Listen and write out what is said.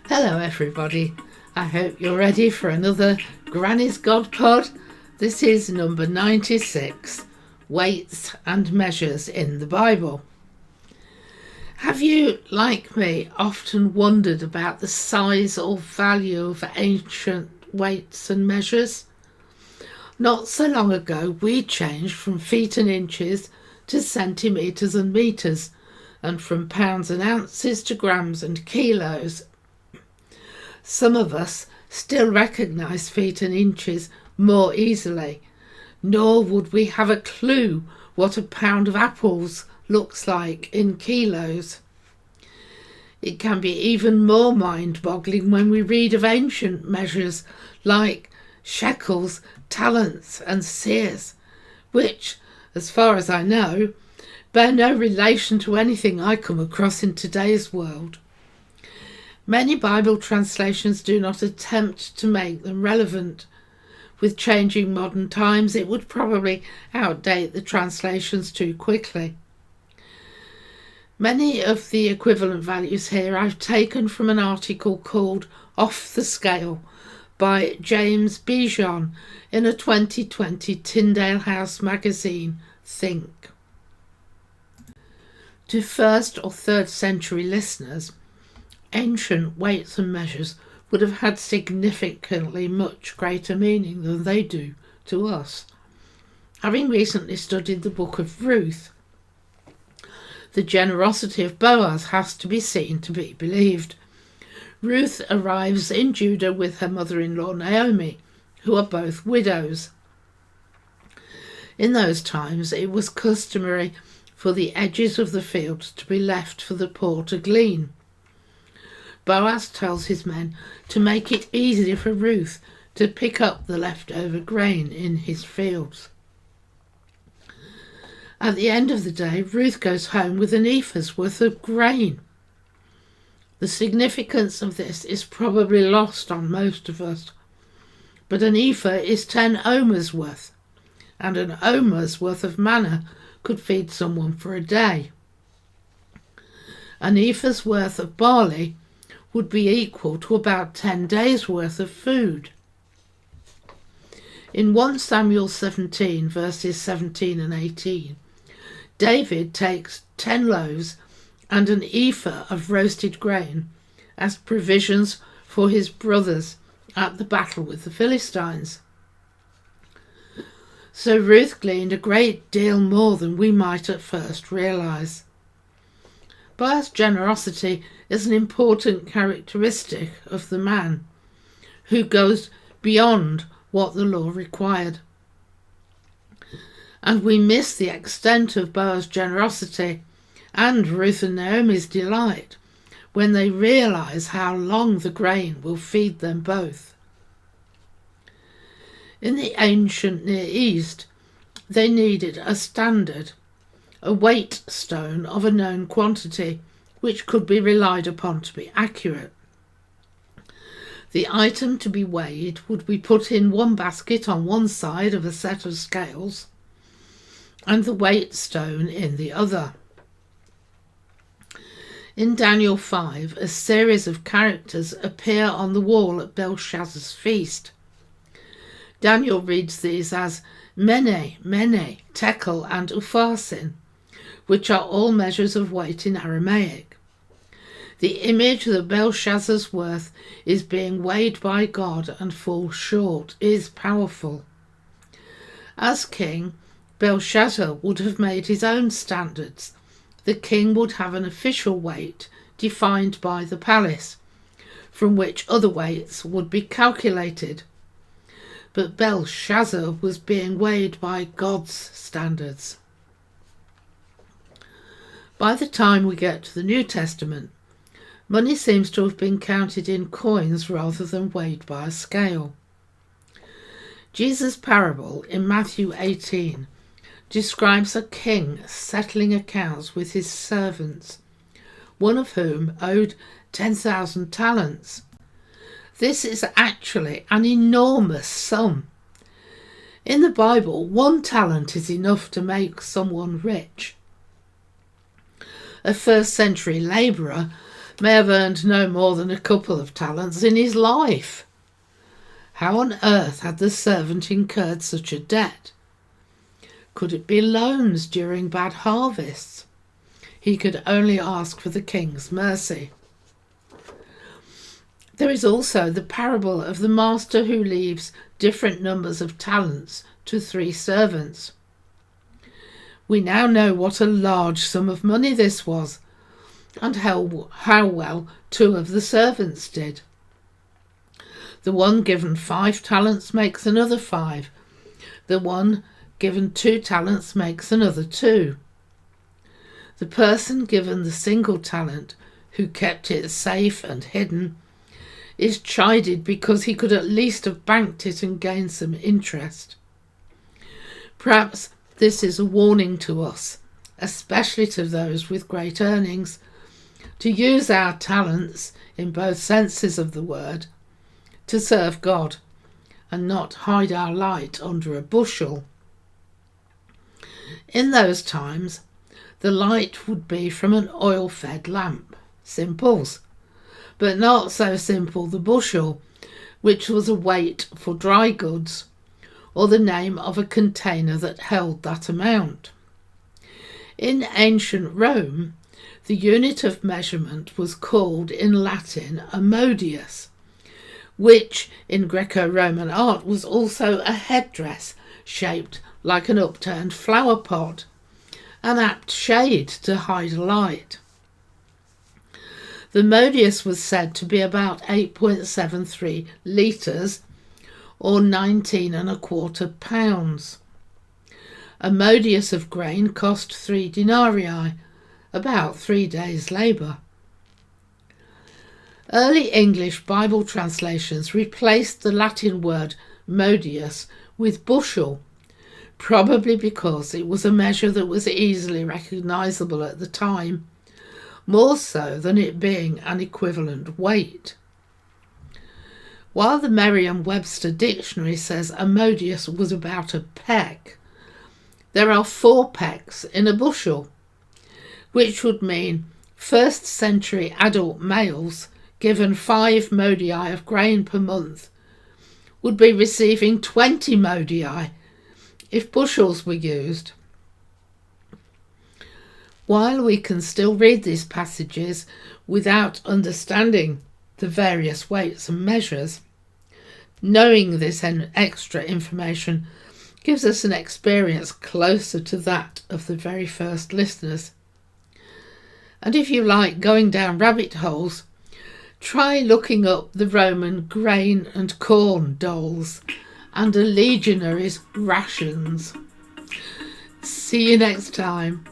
Hello everybody, I hope you're ready for another Granny's GodPod. This is number 96, Weights and Measures in the Bible. Have you, like me, often wondered about the size or value of ancient weights and measures? Not so long ago we changed from feet and inches to centimetres and metres, and from pounds and ounces to grams and kilos. Some of us still recognise feet and inches more easily, nor would we have a clue what a pound of apples looks like in kilos. It can be even more mind-boggling when we read of ancient measures like shekels, talents and seers, which, as far as I know, bear no relation to anything I come across in today's world. Many Bible translations do not attempt to make them relevant. With changing modern times, it would probably outdate the translations too quickly. Many of the equivalent values here I've taken from an article called Off the Scale by James Bijon in a 2020 Tyndale House magazine, Think. To 1st or 3rd century listeners, ancient weights and measures would have had significantly much greater meaning than they do to us. Having recently studied the book of Ruth, the generosity of Boaz has to be seen to be believed. Ruth arrives in Judah with her mother-in-law Naomi, who are both widows. In those times it was customary for the edges of the fields to be left for the poor to glean. Boaz tells his men to make it easier for Ruth to pick up the leftover grain in his fields. At the end of the day, Ruth goes home with an ephah's worth of grain. The significance of this is probably lost on most of us, but an ephah is 10 omers worth, and an omer's worth of manna could feed someone for a day. An ephah's worth of barley would be equal to about 10 days' worth of food. In 1 Samuel 17, verses 17 and 18, David takes 10 loaves and an ephah of roasted grain as provisions for his brothers at the battle with the Philistines. So Ruth gleaned a great deal more than we might at first realise. Boaz's generosity is an important characteristic of the man, who goes beyond what the law required. And we miss the extent of Boaz's generosity and Ruth and Naomi's delight when they realise how long the grain will feed them both. In the ancient Near East, they needed a standard, a weight stone of a known quantity, which could be relied upon to be accurate. The item to be weighed would be put in one basket on one side of a set of scales, and the weight stone in the other. In Daniel 5, a series of characters appear on the wall at Belshazzar's feast. Daniel reads these as Mene, Mene, Tekel and Upharsin, which are all measures of weight in Aramaic. The image that Belshazzar's worth is being weighed by God and falls short is powerful. As king, Belshazzar would have made his own standards. The king would have an official weight defined by the palace, from which other weights would be calculated. But Belshazzar was being weighed by God's standards. By the time we get to the New Testament, money seems to have been counted in coins rather than weighed by a scale. Jesus' parable in Matthew 18 describes a king settling accounts with his servants, one of whom owed 10,000 talents. This is actually an enormous sum. In the Bible, 1 talent is enough to make someone rich. A first century labourer may have earned no more than a couple of talents in his life. How on earth had the servant incurred such a debt? Could it be loans during bad harvests? He could only ask for the king's mercy. There is also the parable of the master who leaves different numbers of talents to 3 servants. We now know what a large sum of money this was, and how well 2 of the servants did. The one given 5 talents makes another 5. The one given 2 talents makes another 2. The person given the single talent, who kept it safe and hidden, is chided because he could at least have banked it and gained some interest. Perhaps this is a warning to us, especially to those with great earnings, to use our talents, in both senses of the word, to serve God and not hide our light under a bushel. In those times, the light would be from an oil-fed lamp, simples, but not so simple the bushel, which was a weight for dry goods, or the name of a container that held that amount. In ancient Rome, the unit of measurement was called in Latin a modius, which in Greco-Roman art was also a headdress shaped like an upturned flower pot, an apt shade to hide light. The modius was said to be about 8.73 litres, or 19¼ pounds. A modius of grain cost 3 denarii, about 3 days' labour. Early English Bible translations replaced the Latin word modius with bushel, probably because it was a measure that was easily recognisable at the time, more so than it being an equivalent weight. While the Merriam-Webster dictionary says a modius was about a peck, there are 4 pecks in a bushel, which would mean 1st century adult males given 5 modii of grain per month would be receiving 20 modii if bushels were used. While we can still read these passages without understanding the various weights and measures, knowing this extra information gives us an experience closer to that of the very first listeners. And if you like going down rabbit holes, try looking up the Roman grain and corn doles and a legionary's rations. See you next time.